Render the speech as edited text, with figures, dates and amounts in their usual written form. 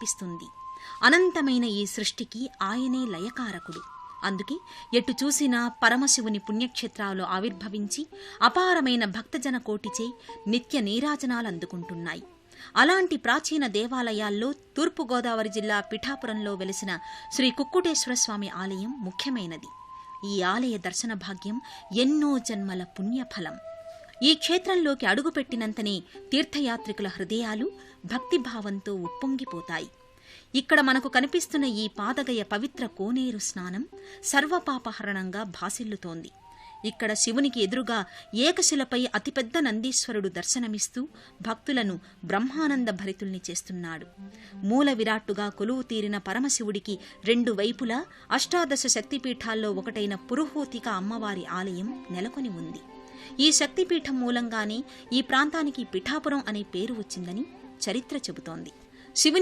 కనిపిస్తుంది. అనంతమైన ఈ సృష్టికి ఆయనే లయకారకుడు. అందుకే ఎటు చూసినా పరమశివుని పుణ్యక్షేత్రాలు ఆవిర్భవించి అపారమైన భక్తజన కోటిచే నిత్య నీరాజనాలందుకుంటున్నాయి. అలాంటి ప్రాచీన దేవాలయాల్లో తూర్పుగోదావరి జిల్లా పిఠాపురంలో వెలిసిన శ్రీ కుక్కుటేశ్వర స్వామి ఆలయం ముఖ్యమైనది. ఈ ఆలయ దర్శన భాగ్యం ఎన్నో జన్మల పుణ్యఫలం. ఈ క్షేత్రంలోకి అడుగుపెట్టినంతనే తీర్థయాత్రికుల హృదయాలు భక్తిభావంతో ఉప్పొంగిపోతాయి. ఇక్కడ మనకు కనిపిస్తున్న ఈ పాదగయ పవిత్ర కోనేరు స్నానం సర్వపాపహరణంగా భాసిల్లుతోంది. ఇక్కడ శివునికి ఎదురుగా ఏకశిలపై అతిపెద్ద నందీశ్వరుడు దర్శనమిస్తూ భక్తులను బ్రహ్మానంద భరితుల్ని చేస్తున్నాడు. మూల విరాట్టుగా కొలువు తీరిన పరమశివుడికి రెండు వైపులా అష్టాదశ శక్తిపీఠాల్లో ఒకటైన పురుహూతిక అమ్మవారి ఆలయం నెలకొని ఉంది. ఈ శక్తిపీఠం మూలంగానే ఈ ప్రాంతానికి పిఠాపురం అనే పేరు వచ్చిందని చరిత్ర చెబుతోంది. శివుని